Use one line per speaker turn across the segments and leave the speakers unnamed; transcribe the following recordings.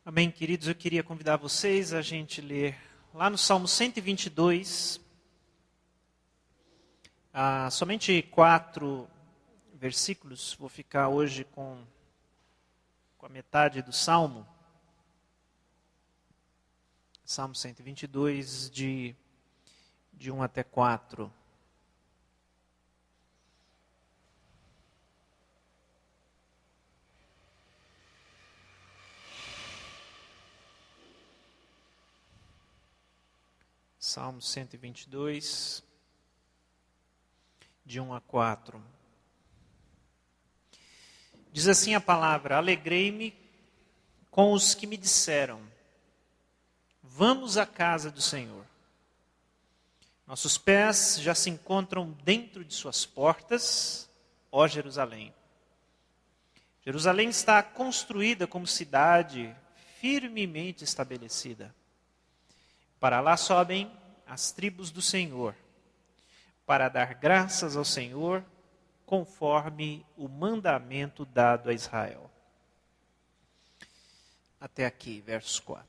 Amém, queridos? Eu queria convidar vocês a gente ler lá no Salmo 122, somente 4 versículos. Vou ficar hoje com a metade do Salmo. Salmo 122, de 1 até 4. Salmo 122, de 1 a 4. Diz assim a palavra: Alegrei-me com os que me disseram, vamos à casa do Senhor. Nossos pés já se encontram dentro de suas portas, ó Jerusalém. Jerusalém está construída como cidade firmemente estabelecida. Para lá sobem as tribos do Senhor, para dar graças ao Senhor, conforme o mandamento dado a Israel. Até aqui, versos 4.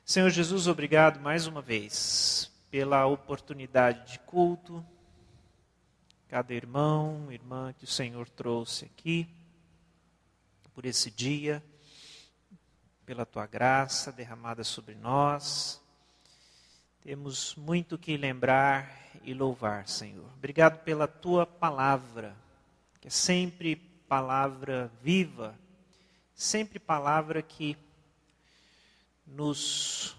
Senhor Jesus, obrigado mais uma vez pela oportunidade de culto, cada irmão, irmã que o Senhor trouxe aqui, por esse dia, pela Tua graça derramada sobre nós. Temos muito que lembrar e louvar, Senhor. Obrigado pela Tua palavra, que é sempre palavra viva, sempre palavra que nos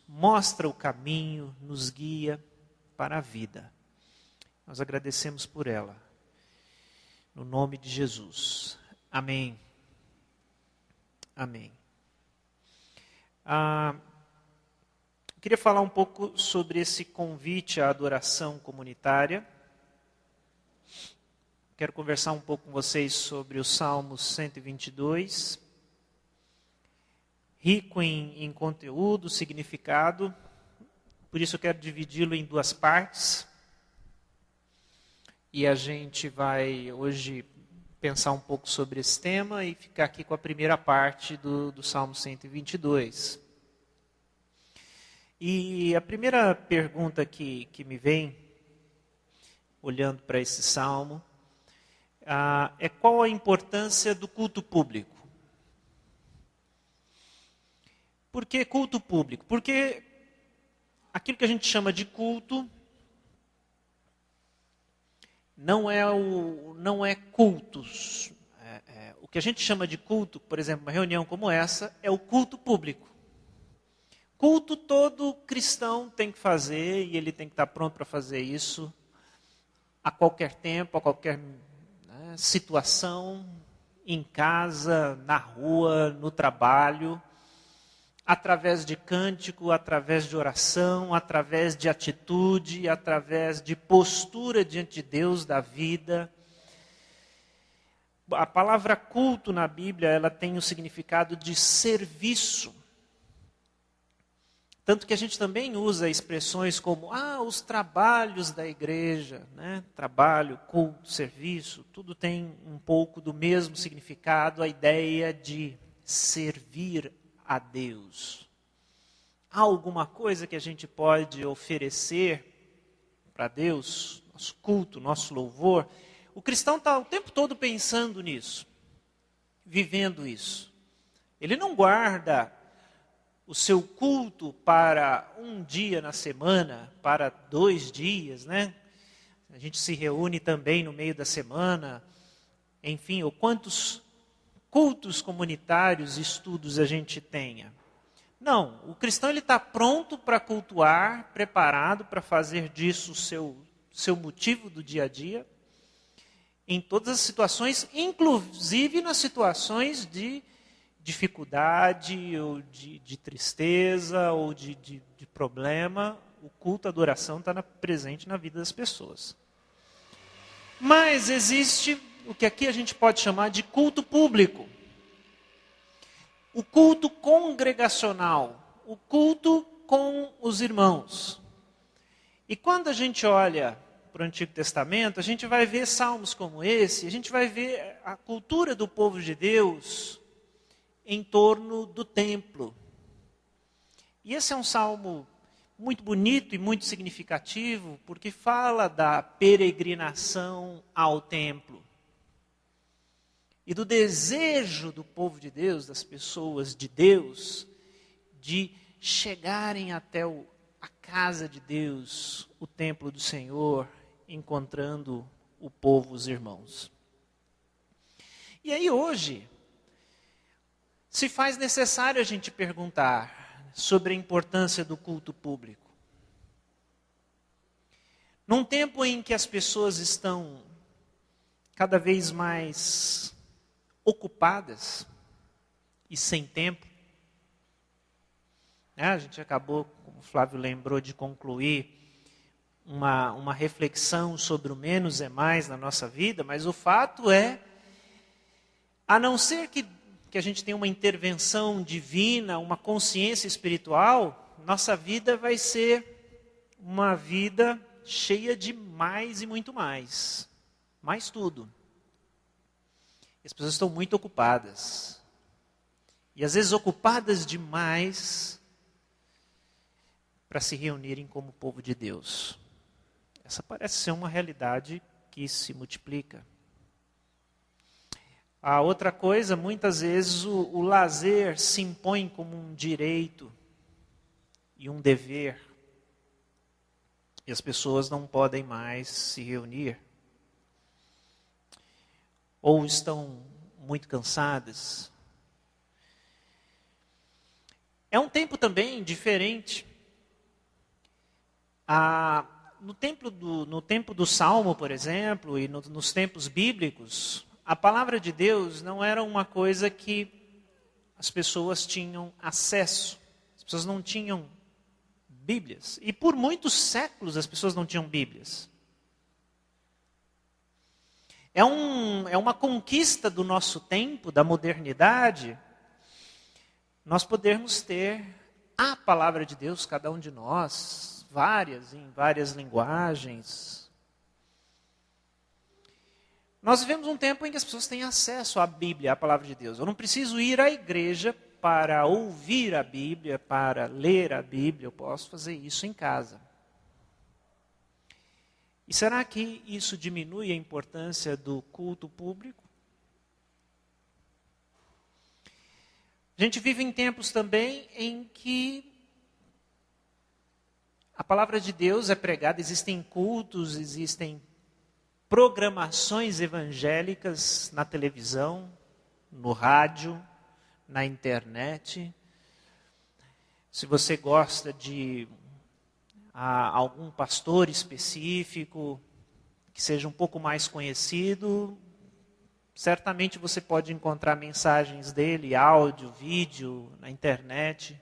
mostra o caminho, nos guia para a vida. Nós agradecemos por ela. No nome de Jesus. Amém. Amém. Eu queria falar um pouco sobre esse convite à adoração comunitária. Quero conversar um pouco com vocês sobre o Salmo 122. Rico em conteúdo, significado. Por isso eu quero dividi-lo em duas partes. E a gente vai hoje pensar um pouco sobre esse tema e ficar aqui com a primeira parte do Salmo 122. E a primeira pergunta que me vem, olhando para esse salmo, é qual a importância do culto público? Por que culto público? Porque aquilo que a gente chama de culto não é cultos. O que a gente chama de culto, por exemplo, uma reunião como essa, é o culto público. Culto todo cristão tem que fazer, e ele tem que estar pronto para fazer isso a qualquer tempo, a qualquer situação, em casa, na rua, no trabalho, através de cântico, através de oração, através de atitude, através de postura diante de Deus, da vida. A palavra culto na Bíblia, ela tem o significado de serviço. Tanto que a gente também usa expressões como, os trabalhos da igreja, né? Trabalho, culto, serviço, tudo tem um pouco do mesmo significado, a ideia de servir a Deus. Há alguma coisa que a gente pode oferecer para Deus, nosso culto, nosso louvor? O cristão está o tempo todo pensando nisso, vivendo isso. Ele não guarda o seu culto para um dia na semana, para 2 dias, né? A gente se reúne também no meio da semana, enfim, ou quantos cultos comunitários, estudos a gente tenha. Não, o cristão ele está pronto para cultuar, preparado para fazer disso o seu motivo do dia a dia, em todas as situações, inclusive nas situações de dificuldade, ou de tristeza, ou de problema. O culto, a adoração está presente na vida das pessoas. Mas existe o que aqui a gente pode chamar de culto público. O culto congregacional, o culto com os irmãos. E quando a gente olha para o Antigo Testamento, a gente vai ver salmos como esse, a gente vai ver a cultura do povo de Deus em torno do templo. E esse é um salmo muito bonito e muito significativo, porque fala da peregrinação ao templo. E do desejo do povo de Deus, das pessoas de Deus, de chegarem até a casa de Deus, o templo do Senhor, encontrando o povo, os irmãos. E aí hoje, se faz necessário a gente perguntar sobre a importância do culto público. Num tempo em que as pessoas estão cada vez mais ocupadas e sem tempo, a gente acabou, como o Flávio lembrou, de concluir uma reflexão sobre o menos é mais na nossa vida, mas o fato é, a não ser que a gente tenha uma intervenção divina, uma consciência espiritual, nossa vida vai ser uma vida cheia de mais e muito mais. Mais tudo. As pessoas estão muito ocupadas. E às vezes ocupadas demais para se reunirem como povo de Deus. Essa parece ser uma realidade que se multiplica. A outra coisa, muitas vezes o lazer se impõe como um direito e um dever. E as pessoas não podem mais se reunir. Ou estão muito cansadas. É um tempo também diferente. No tempo do Salmo, por exemplo, e nos tempos bíblicos, a palavra de Deus não era uma coisa que as pessoas tinham acesso. As pessoas não tinham Bíblias. E por muitos séculos as pessoas não tinham Bíblias. É uma conquista do nosso tempo, da modernidade, nós podermos ter a palavra de Deus, cada um de nós, em várias linguagens. Nós vivemos um tempo em que as pessoas têm acesso à Bíblia, à palavra de Deus. Eu não preciso ir à igreja para ouvir a Bíblia, para ler a Bíblia. Eu posso fazer isso em casa. E será que isso diminui a importância do culto público? A gente vive em tempos também em que a palavra de Deus é pregada, existem cultos, existem programações evangélicas na televisão, no rádio, na internet. Se você gosta de algum pastor específico, que seja um pouco mais conhecido, certamente você pode encontrar mensagens dele, áudio, vídeo, na internet.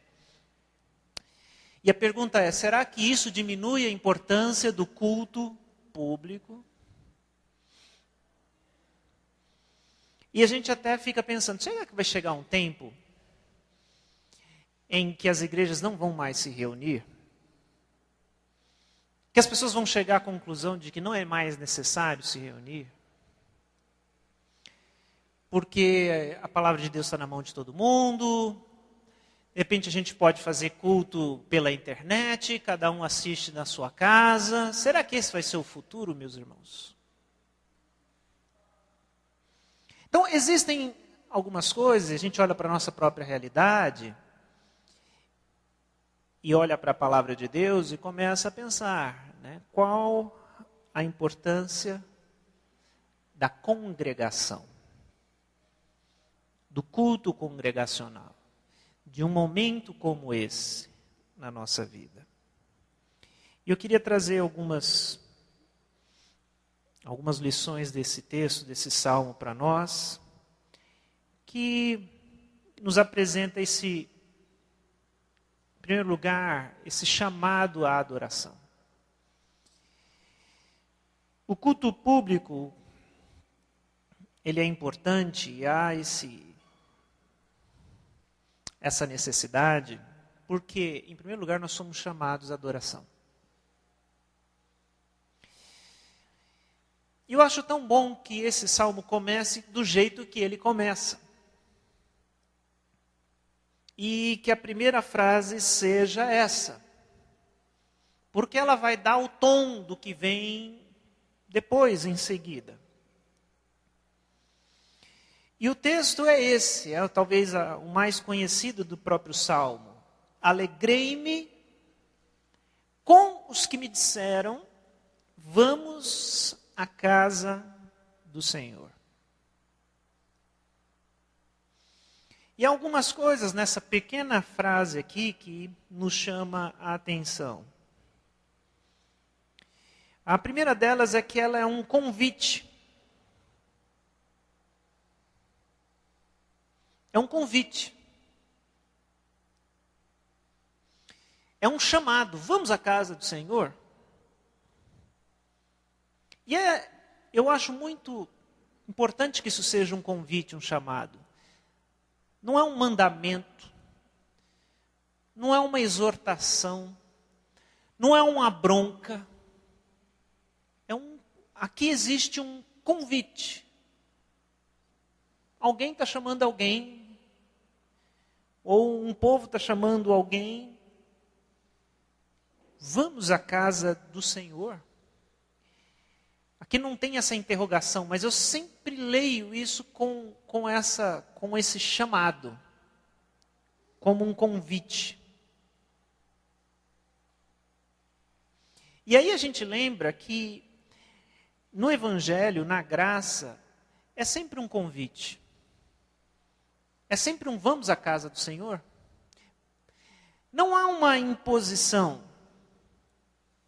E a pergunta é, será que isso diminui a importância do culto público? E a gente até fica pensando, será que vai chegar um tempo em que as igrejas não vão mais se reunir? Que as pessoas vão chegar à conclusão de que não é mais necessário se reunir? Porque a palavra de Deus está na mão de todo mundo. De repente a gente pode fazer culto pela internet, cada um assiste na sua casa. Será que esse vai ser o futuro, meus irmãos? Então, existem algumas coisas, a gente olha para a nossa própria realidade e olha para a palavra de Deus e começa a pensar, né, qual a importância da congregação, do culto congregacional, de um momento como esse na nossa vida. E eu queria trazer algumas lições desse texto, desse salmo para nós, que nos apresenta em primeiro lugar, esse chamado à adoração. O culto público, ele é importante e há essa necessidade, porque, em primeiro lugar, nós somos chamados à adoração. E eu acho tão bom que esse salmo comece do jeito que ele começa. e que a primeira frase seja essa, porque ela vai dar o tom do que vem depois, em seguida. E o texto é esse, é talvez o mais conhecido do próprio Salmo. Alegrei-me com os que me disseram, vamos à casa do Senhor. E há algumas coisas nessa pequena frase aqui que nos chama a atenção. A primeira delas é que ela é um convite. É um convite. É um chamado. Vamos à casa do Senhor? E eu acho muito importante que isso seja um convite, um chamado. Não é um mandamento. Não é uma exortação. Não é uma bronca. Aqui existe um convite. Alguém está chamando alguém. Ou um povo está chamando alguém. Vamos à casa do Senhor. Aqui não tem essa interrogação, mas eu sempre leio isso com esse chamado, como um convite. E aí a gente lembra que no Evangelho, na graça, é sempre um convite. É sempre um vamos à casa do Senhor. Não há uma imposição.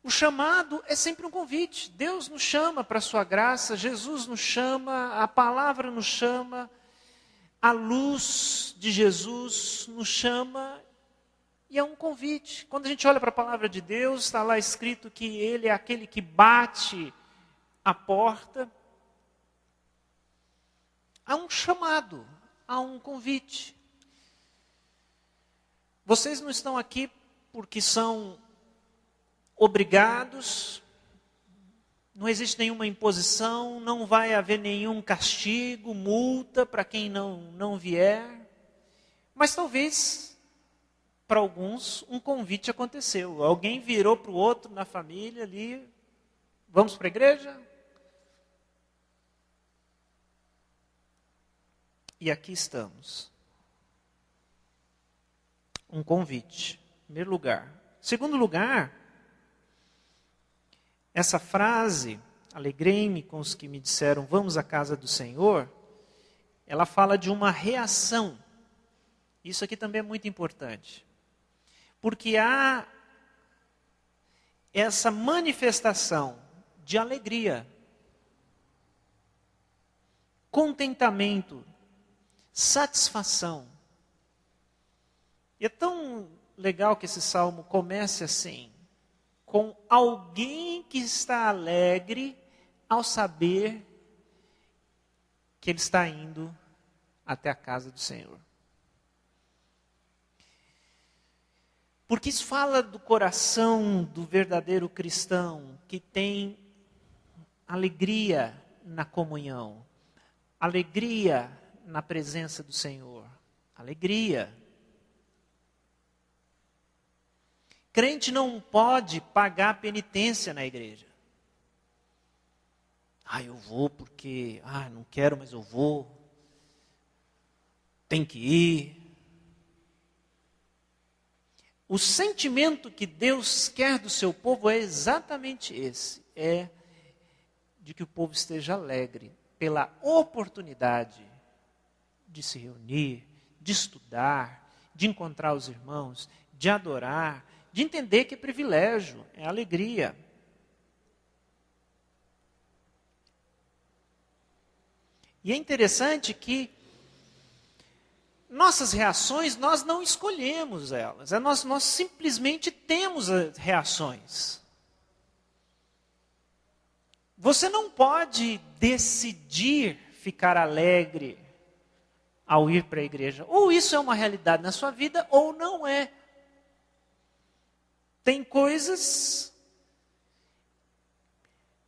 O chamado é sempre um convite. Deus nos chama para a sua graça, Jesus nos chama, a palavra nos chama, a luz de Jesus nos chama, e é um convite. Quando a gente olha para a palavra de Deus, está lá escrito que Ele é aquele que bate a porta. Há um chamado, há um convite. Vocês não estão aqui porque são obrigados, não existe nenhuma imposição, não vai haver nenhum castigo, multa para quem não vier. Mas talvez, para alguns, um convite aconteceu. Alguém virou para o outro na família ali, vamos para a igreja? E aqui estamos. Um convite, em primeiro lugar. Segundo lugar, essa frase, alegrei-me com os que me disseram, vamos à casa do Senhor, ela fala de uma reação. Isso aqui também é muito importante. Porque há essa manifestação de alegria, contentamento, satisfação. E é tão legal que esse salmo comece assim, com alguém que está alegre ao saber que ele está indo até a casa do Senhor. Porque isso fala do coração do verdadeiro cristão, que tem alegria na comunhão, alegria na presença do Senhor, alegria. Crente não pode pagar penitência na igreja. Eu vou porque, não quero, mas eu vou. Tem que ir. O sentimento que Deus quer do seu povo é exatamente esse. É de que o povo esteja alegre pela oportunidade de se reunir, de estudar, de encontrar os irmãos, de adorar, de entender que é privilégio, é alegria. E é interessante que nossas reações, nós não escolhemos elas. Nós simplesmente temos reações. Você não pode decidir ficar alegre ao ir para a igreja. Ou isso é uma realidade na sua vida, ou não é. Tem coisas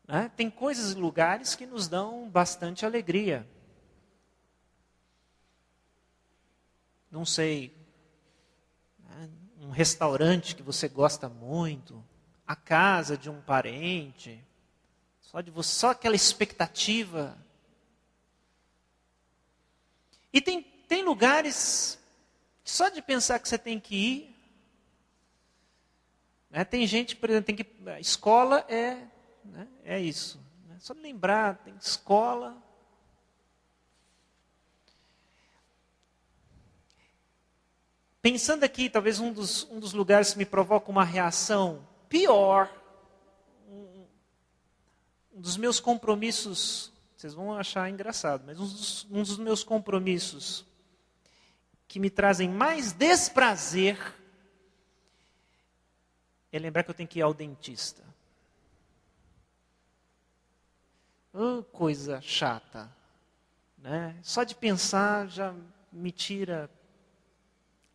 e lugares que nos dão bastante alegria. Não sei, um restaurante que você gosta muito, a casa de um parente, só aquela expectativa. E tem lugares que só de pensar que você tem que ir, né? Tem gente, por exemplo, a escola é isso. Né? Só de lembrar, tem escola. Pensando aqui, talvez um dos lugares que me provoca uma reação pior, um dos meus compromissos, vocês vão achar engraçado, mas um dos meus compromissos que me trazem mais desprazer é lembrar que eu tenho que ir ao dentista. Coisa chata, né? Só de pensar já me tira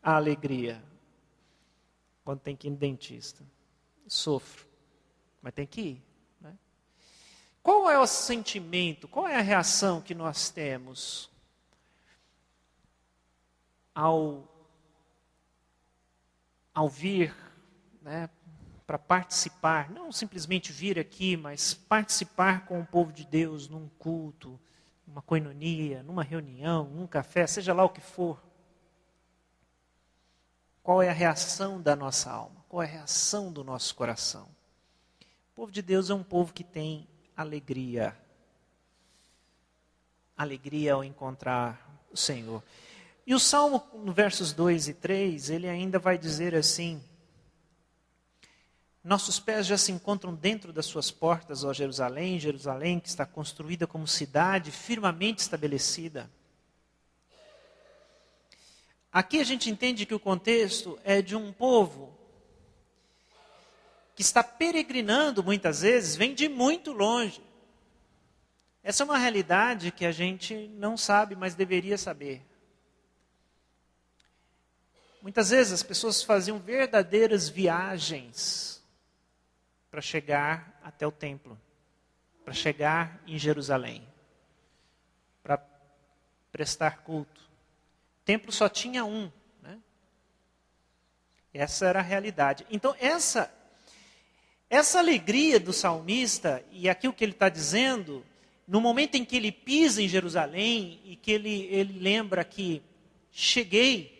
a alegria quando tem que ir no dentista. Sofro, mas tem que ir. Né? Qual é o sentimento, qual é a reação que nós temos ao vir, né, para participar, não simplesmente vir aqui, mas participar com o povo de Deus num culto, numa coinonia, numa reunião, num café, seja lá o que for? Qual é a reação da nossa alma? Qual é a reação do nosso coração? O povo de Deus é um povo que tem alegria. Alegria ao encontrar o Senhor. E o Salmo, no versos 2 e 3, ele ainda vai dizer assim: nossos pés já se encontram dentro das suas portas, ó Jerusalém, Jerusalém que está construída como cidade firmemente estabelecida. Aqui a gente entende que o contexto é de um povo que está peregrinando muitas vezes, vem de muito longe. Essa é uma realidade que a gente não sabe, mas deveria saber. Muitas vezes as pessoas faziam verdadeiras viagens para chegar até o templo, para chegar em Jerusalém, para prestar culto. O templo só tinha um, né? Essa era a realidade. Então, essa alegria do salmista, e aqui o que ele está dizendo, no momento em que ele pisa em Jerusalém, e que ele lembra que cheguei,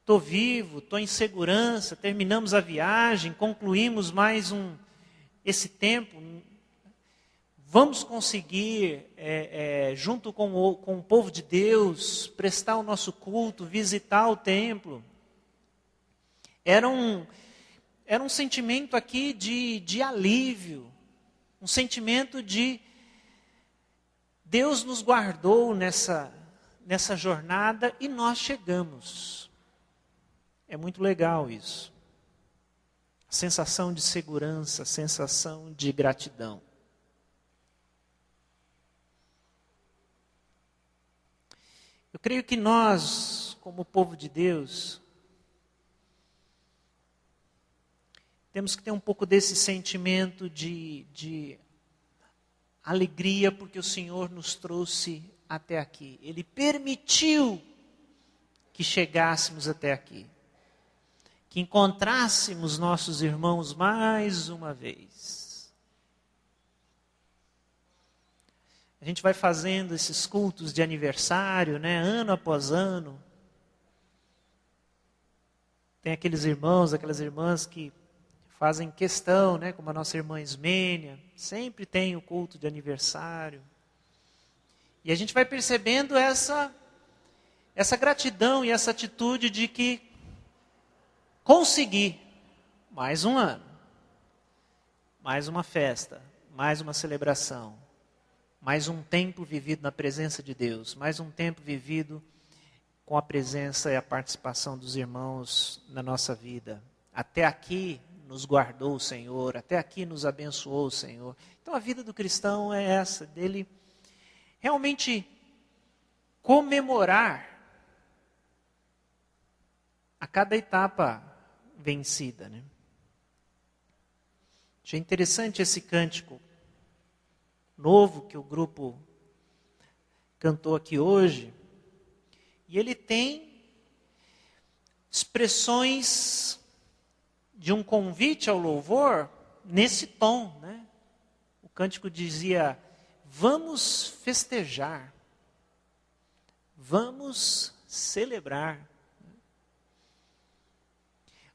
estou vivo, estou em segurança, terminamos a viagem, concluímos mais esse tempo, vamos conseguir, junto com o povo de Deus, prestar o nosso culto, visitar o templo. Era um sentimento aqui de alívio, um sentimento de Deus nos guardou nessa jornada e nós chegamos. É muito legal isso. A sensação de segurança, a sensação de gratidão. Eu creio que nós, como povo de Deus, temos que ter um pouco desse sentimento de alegria, porque o Senhor nos trouxe até aqui. Ele permitiu que chegássemos até aqui. Que encontrássemos nossos irmãos mais uma vez. A gente vai fazendo esses cultos de aniversário, né, ano após ano. Tem aqueles irmãos, aquelas irmãs que fazem questão, né, como a nossa irmã Ismênia, sempre tem o culto de aniversário. E a gente vai percebendo essa gratidão e essa atitude de que consegui mais um ano, mais uma festa, mais uma celebração, mais um tempo vivido na presença de Deus, mais um tempo vivido com a presença e a participação dos irmãos na nossa vida. Até aqui nos guardou o Senhor, até aqui nos abençoou o Senhor. Então a vida do cristão é essa, dele realmente comemorar a cada etapa vencida. Né? Achei interessante esse cântico novo que o grupo cantou aqui hoje. E ele tem expressões de um convite ao louvor nesse tom, né? O cântico dizia: vamos festejar, vamos celebrar.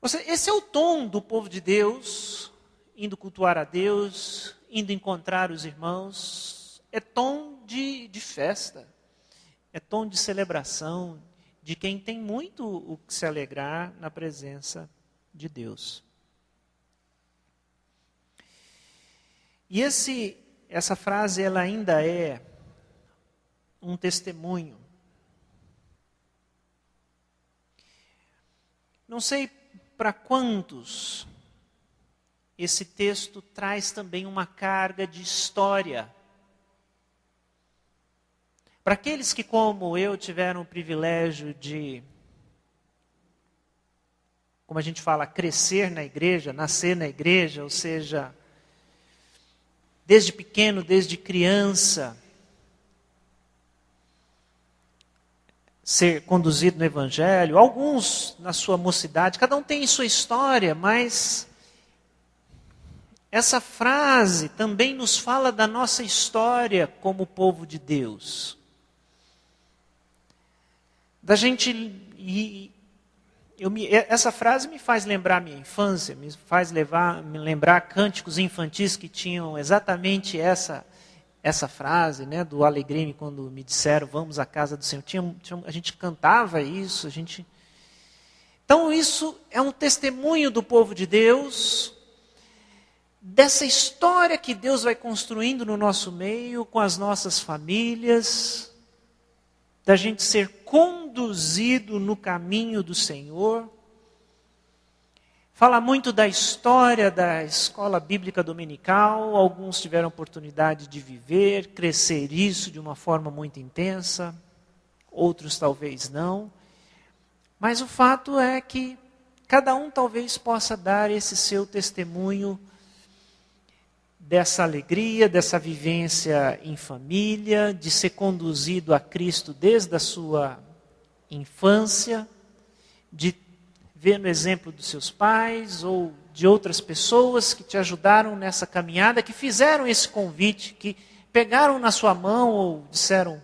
Ou seja, esse é o tom do povo de Deus, indo cultuar a Deus, indo encontrar os irmãos. É tom de festa, é tom de celebração, de quem tem muito o que se alegrar na presença de Deus. E essa frase ela ainda é um testemunho. Não sei para quantos esse texto traz também uma carga de história. Para aqueles que, como eu, tiveram o privilégio de, como a gente fala, crescer na igreja, nascer na igreja, ou seja, desde pequeno, desde criança, ser conduzido no Evangelho, alguns na sua mocidade, cada um tem sua história, mas essa frase também nos fala da nossa história como povo de Deus. Essa frase me faz lembrar minha infância, me faz me lembrar cânticos infantis que tinham exatamente essa frase, né, do Alegrei-me quando me disseram, vamos à casa do Senhor. A gente cantava isso, Então isso é um testemunho do povo de Deus, dessa história que Deus vai construindo no nosso meio, com as nossas famílias, da gente ser conduzido no caminho do Senhor. Fala muito da história da escola bíblica dominical, alguns tiveram oportunidade de viver, crescer isso de uma forma muito intensa, outros talvez não. Mas o fato é que cada um talvez possa dar esse seu testemunho dessa alegria, dessa vivência em família, de ser conduzido a Cristo desde a sua infância, de ver no exemplo dos seus pais ou de outras pessoas que te ajudaram nessa caminhada, que fizeram esse convite, que pegaram na sua mão ou disseram,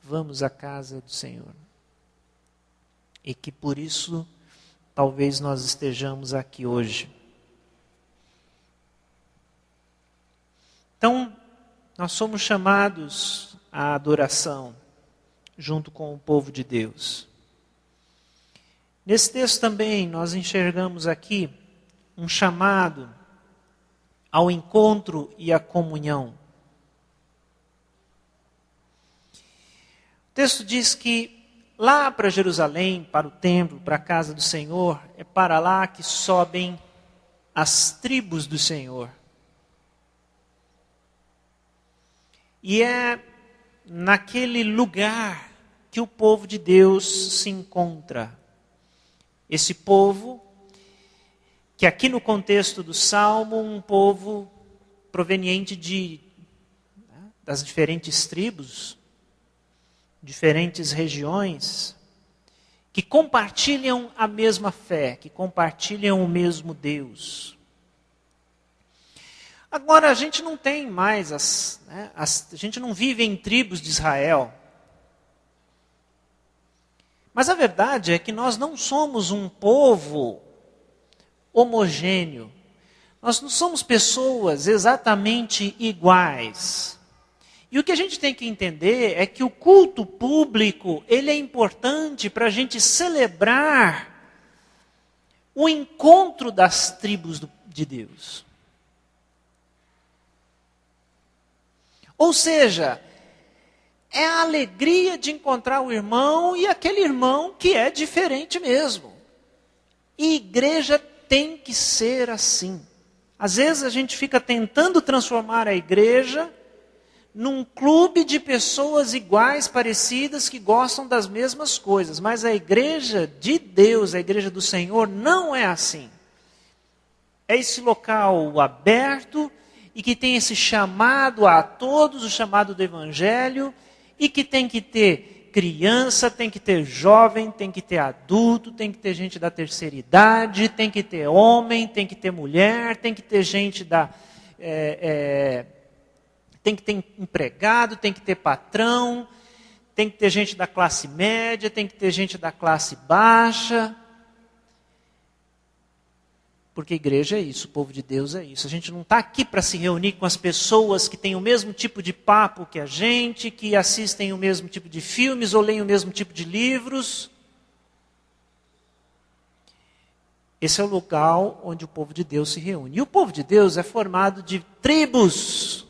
vamos à casa do Senhor. E que por isso talvez nós estejamos aqui hoje. Então, nós somos chamados à adoração junto com o povo de Deus. Nesse texto também nós enxergamos aqui um chamado ao encontro e à comunhão. O texto diz que lá para Jerusalém, para o templo, para a casa do Senhor, é para lá que sobem as tribos do Senhor. E é naquele lugar que o povo de Deus se encontra. Esse povo, que aqui no contexto do Salmo, um povo proveniente das diferentes tribos, diferentes regiões, que compartilham a mesma fé, que compartilham o mesmo Deus. Agora, a gente não tem mais, a gente não vive em tribos de Israel. Mas a verdade é que nós não somos um povo homogêneo. Nós não somos pessoas exatamente iguais. E o que a gente tem que entender é que o culto público, ele é importante para a gente celebrar o encontro das tribos de Deus. Ou seja, é a alegria de encontrar o irmão e aquele irmão que é diferente mesmo. E igreja tem que ser assim. Às vezes a gente fica tentando transformar a igreja num clube de pessoas iguais, parecidas, que gostam das mesmas coisas. Mas a igreja de Deus, a igreja do Senhor, não é assim. É esse local aberto e que tem esse chamado a todos, o chamado do Evangelho, e que tem que ter criança, tem que ter jovem, tem que ter adulto, tem que ter gente da terceira idade, tem que ter homem, tem que ter mulher, tem que ter gente da... tem que ter empregado, tem que ter patrão, tem que ter gente da classe média, tem que ter gente da classe baixa. Porque a igreja é isso, o povo de Deus é isso. A gente não está aqui para se reunir com as pessoas que têm o mesmo tipo de papo que a gente, que assistem o mesmo tipo de filmes ou leem o mesmo tipo de livros. Esse é o lugar onde o povo de Deus se reúne. E o povo de Deus é formado de tribos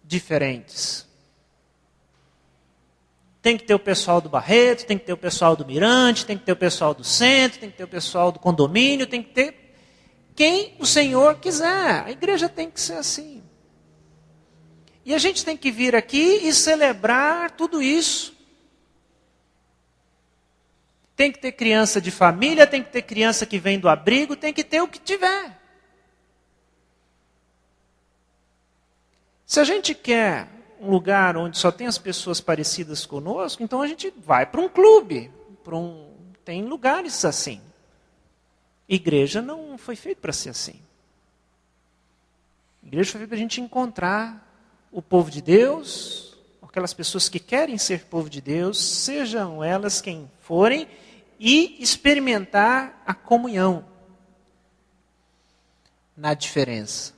diferentes. Tem que ter o pessoal do Barreto, tem que ter o pessoal do Mirante, tem que ter o pessoal do centro, tem que ter o pessoal do condomínio, tem que ter quem o Senhor quiser. A igreja tem que ser assim. E a gente tem que vir aqui e celebrar tudo isso. Tem que ter criança de família, tem que ter criança que vem do abrigo, tem que ter o que tiver. Se a gente quer um lugar onde só tem as pessoas parecidas conosco, então a gente vai para um clube. Tem lugares assim. Igreja não foi feita para ser assim. Igreja foi feita para a gente encontrar o povo de Deus, aquelas pessoas que querem ser povo de Deus, sejam elas quem forem, e experimentar a comunhão na diferença.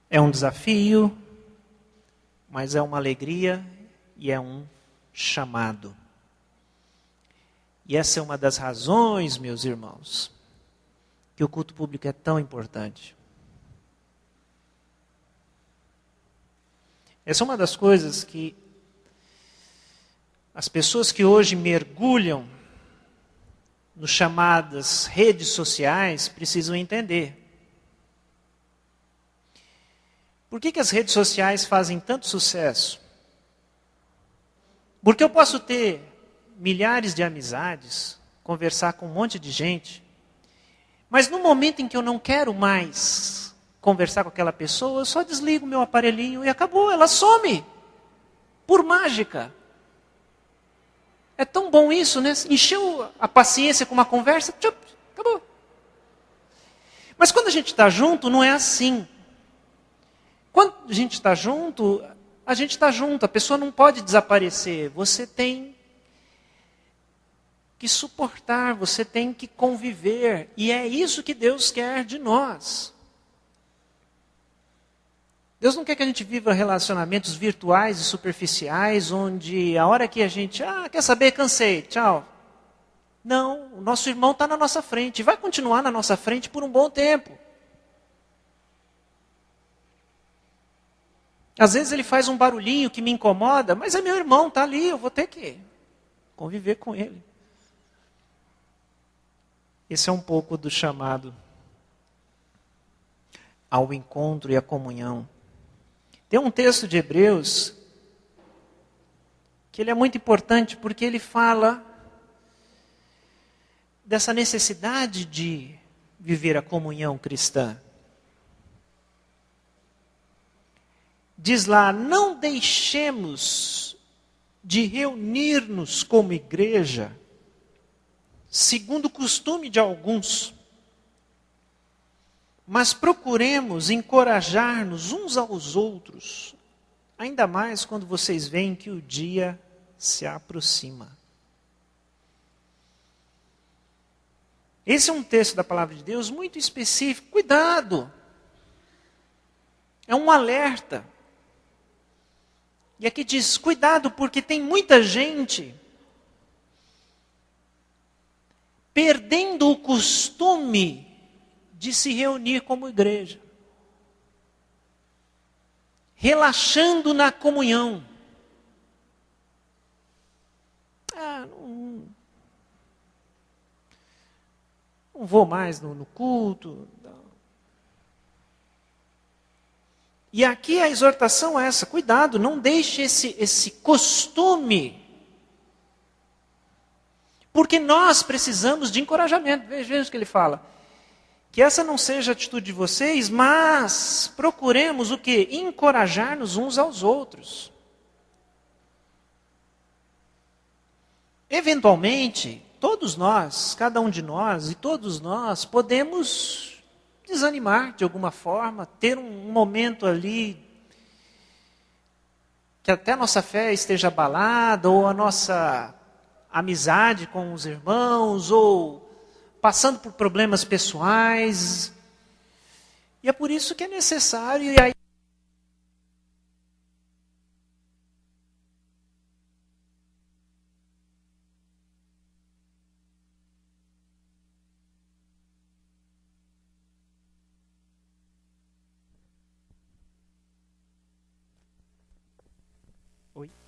É um desafio, mas é uma alegria e é um chamado. E essa é uma das razões, meus irmãos, que o culto público é tão importante. Essa é uma das coisas que as pessoas que hoje mergulham nas chamadas redes sociais precisam entender. Por que as redes sociais fazem tanto sucesso? Porque eu posso ter milhares de amizades, conversar com um monte de gente, mas no momento em que eu não quero mais conversar com aquela pessoa, eu só desligo meu aparelhinho e acabou, ela some. Por mágica. É tão bom isso, né? Encheu a paciência com uma conversa, tchup, acabou. Mas quando a gente está junto, não é assim. Quando a gente está junto, a pessoa não pode desaparecer. Você tem que suportar, você tem que conviver. E é isso que Deus quer de nós. Deus não quer que a gente viva relacionamentos virtuais e superficiais, onde a hora que a gente, quer saber, cansei, tchau. Não, o nosso irmão está na nossa frente, e vai continuar na nossa frente por um bom tempo. Às vezes ele faz um barulhinho que me incomoda, mas é meu irmão, está ali, eu vou ter que conviver com ele. Esse é um pouco do chamado ao encontro e à comunhão. Tem um texto de Hebreus que ele é muito importante porque ele fala dessa necessidade de viver a comunhão cristã. Diz lá, não deixemos de reunir-nos como igreja, segundo o costume de alguns, mas procuremos encorajar-nos uns aos outros, ainda mais quando vocês veem que o dia se aproxima. Esse é um texto da palavra de Deus muito específico. Cuidado! É um alerta. E aqui diz, cuidado, porque tem muita gente perdendo o costume de se reunir como igreja. Relaxando na comunhão. Não vou mais no culto. E aqui a exortação é essa, cuidado, não deixe esse costume. Porque nós precisamos de encorajamento. Veja o que ele fala. Que essa não seja a atitude de vocês, mas procuremos o quê? Encorajar-nos uns aos outros. eventualmente, todos nós, cada um de nós e todos nós podemos desanimar de alguma forma, ter um momento ali que até a nossa fé esteja abalada, ou a nossa amizade com os irmãos, ou passando por problemas pessoais. E é por isso que é necessário, e aí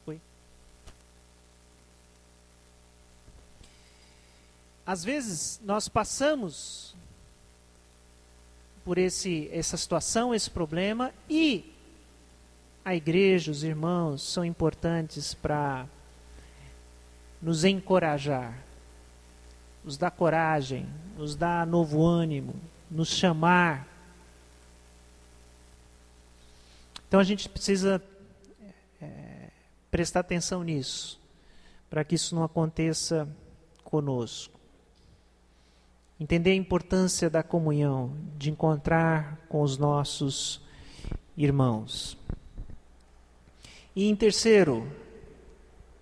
Oi. Às vezes nós passamos por essa situação, esse problema, e a igreja, os irmãos, são importantes para nos encorajar, nos dar coragem, nos dar novo ânimo, nos chamar. Então a gente precisa prestar atenção nisso, para que isso não aconteça conosco. Entender a importância da comunhão, de encontrar com os nossos irmãos. E em terceiro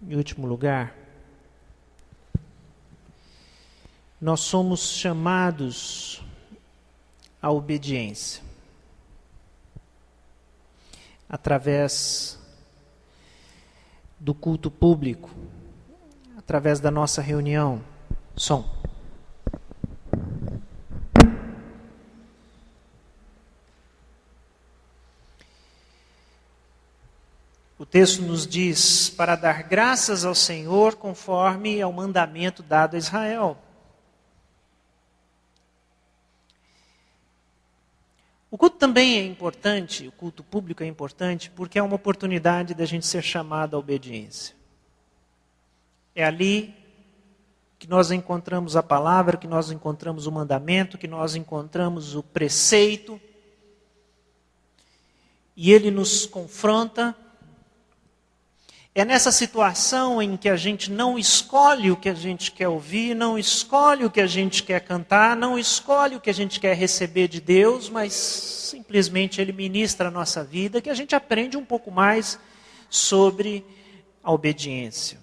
e último lugar, nós somos chamados à obediência. Através do culto público, através da nossa reunião. Som. O texto nos diz para dar graças ao Senhor conforme ao mandamento dado a Israel. O culto também é importante, o culto público é importante, porque é uma oportunidade da gente ser chamado à obediência. É ali que nós encontramos a palavra, que nós encontramos o mandamento, que nós encontramos o preceito. E ele nos confronta. É nessa situação em que a gente não escolhe o que a gente quer ouvir, não escolhe o que a gente quer cantar, não escolhe o que a gente quer receber de Deus, mas simplesmente Ele ministra a nossa vida, que a gente aprende um pouco mais sobre a obediência.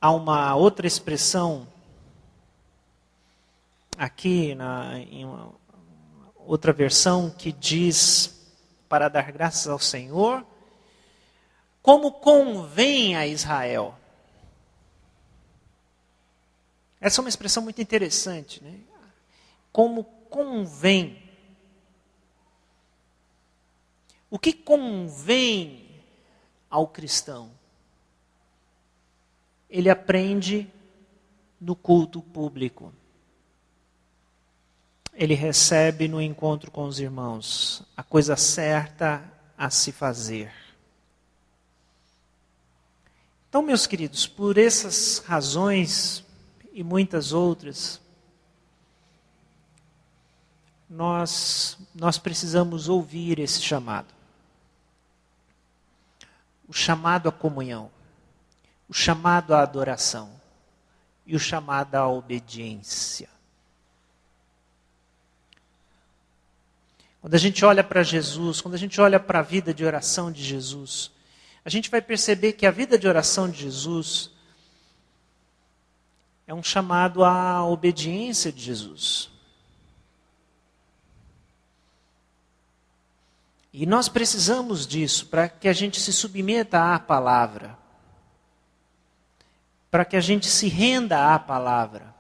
Há uma outra expressão aqui, em uma outra versão, que diz para dar graças ao Senhor, como convém a Israel. Essa é uma expressão muito interessante, né? Como convém. O que convém ao cristão? Ele aprende no culto público. Ele recebe no encontro com os irmãos a coisa certa a se fazer. Então, meus queridos, por essas razões e muitas outras, nós precisamos ouvir esse chamado. O chamado à comunhão, o chamado à adoração e o chamado à obediência. Quando a gente olha para Jesus, quando a gente olha para a vida de oração de Jesus, a gente vai perceber que a vida de oração de Jesus é um chamado à obediência de Jesus. E nós precisamos disso para que a gente se submeta à palavra, para que a gente se renda à palavra.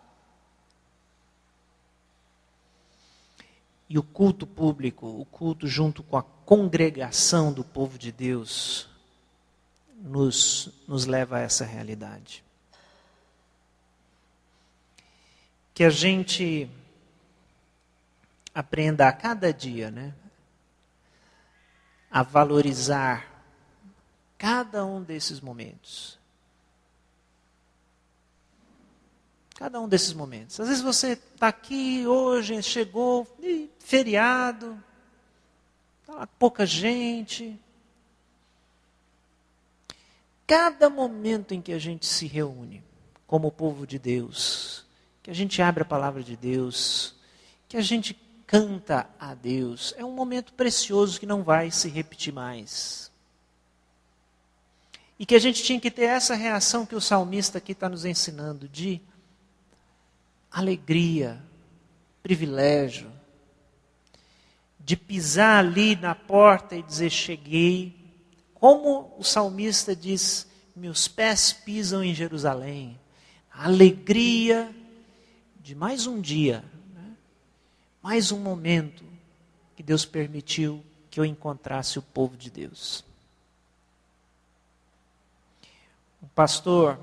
E o culto público, o culto junto com a congregação do povo de Deus, nos leva a essa realidade. Que a gente aprenda a cada dia, né, a valorizar cada um desses momentos. Cada um desses momentos. Às vezes você está aqui hoje, chegou, feriado, tá lá, pouca gente. cada momento em que a gente se reúne como povo de Deus, que a gente abre a palavra de Deus, que a gente canta a Deus, é um momento precioso que não vai se repetir mais. E que a gente tinha que ter essa reação que o salmista aqui está nos ensinando, de alegria, privilégio, de pisar ali na porta e dizer, cheguei. Como o salmista diz, meus pés pisam em Jerusalém. A alegria de mais um dia, né? Mais um momento que Deus permitiu que eu encontrasse o povo de Deus. Um pastor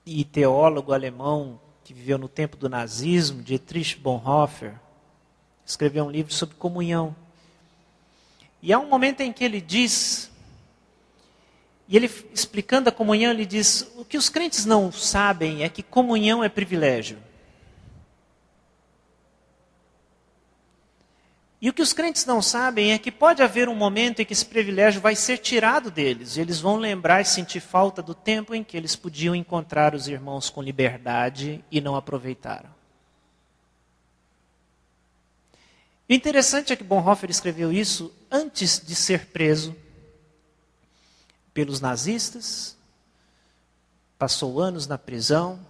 e teólogo alemão que viveu no tempo do nazismo, Dietrich Bonhoeffer, escreveu um livro sobre comunhão. E há um momento em que ele diz, e ele explicando a comunhão, ele diz, o que os crentes não sabem é que comunhão é privilégio. E o que os crentes não sabem é que pode haver um momento em que esse privilégio vai ser tirado deles. E eles vão lembrar e sentir falta do tempo em que eles podiam encontrar os irmãos com liberdade e não aproveitaram. O interessante é que Bonhoeffer escreveu isso antes de ser preso pelos nazistas, passou anos na prisão,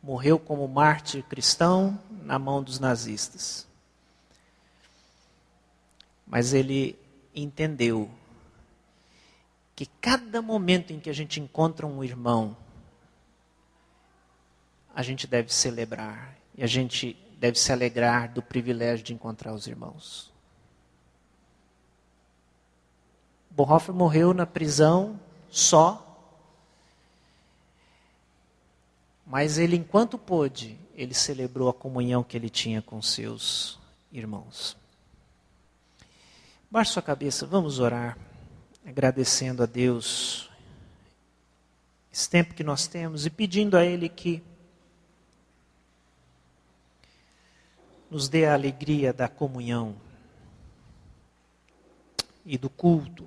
morreu como mártir cristão na mão dos nazistas. Mas ele entendeu que cada momento em que a gente encontra um irmão, a gente deve celebrar e a gente deve se alegrar do privilégio de encontrar os irmãos. Bonhoeffer morreu na prisão só, mas ele, enquanto pôde, ele celebrou a comunhão que ele tinha com seus irmãos. Baixe sua cabeça, vamos orar, agradecendo a Deus esse tempo que nós temos e pedindo a Ele que nos dê a alegria da comunhão e do culto.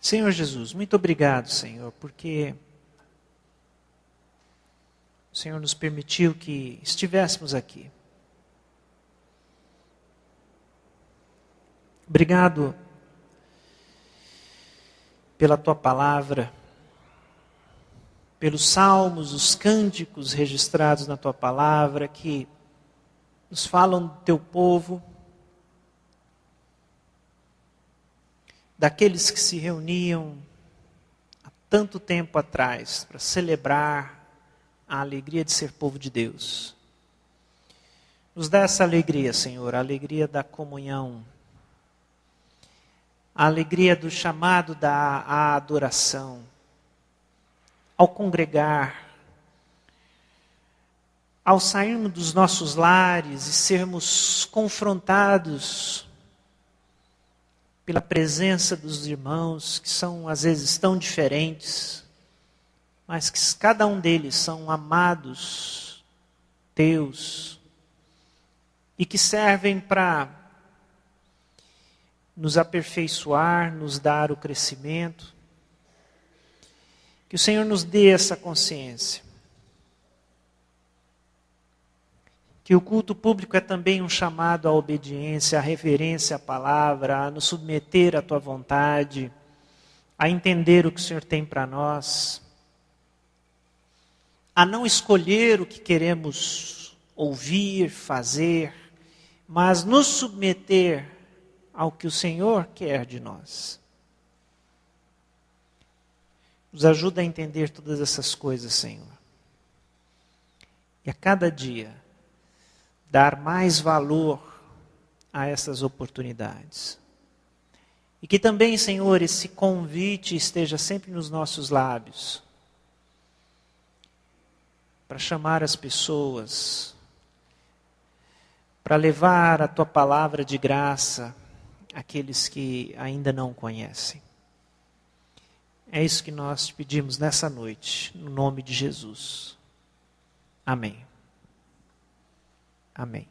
Senhor Jesus, muito obrigado, Senhor, porque o Senhor nos permitiu que estivéssemos aqui. Obrigado pela Tua palavra, pelos salmos, os cânticos registrados na Tua palavra, que nos falam do Teu povo, daqueles que se reuniam há tanto tempo atrás para celebrar a alegria de ser povo de Deus. Nos dá essa alegria, Senhor, a alegria da comunhão, a alegria do chamado à adoração, ao congregar, ao sairmos dos nossos lares e sermos confrontados pela presença dos irmãos, que são às vezes tão diferentes, mas que cada um deles são amados Teus e que servem para nos aperfeiçoar, nos dar o crescimento. Que o Senhor nos dê essa consciência. Que o culto público é também um chamado à obediência, à reverência à palavra, a nos submeter à Tua vontade, a entender o que o Senhor tem para nós, a não escolher o que queremos ouvir, fazer, mas nos submeter ao que o Senhor quer de nós. Nos ajuda a entender todas essas coisas, Senhor. E a cada dia, dar mais valor a essas oportunidades. E que também, Senhor, esse convite esteja sempre nos nossos lábios, para chamar as pessoas, para levar a Tua palavra de graça àqueles que ainda não conhecem. É isso que nós te pedimos nessa noite, no nome de Jesus. Amém. Amém.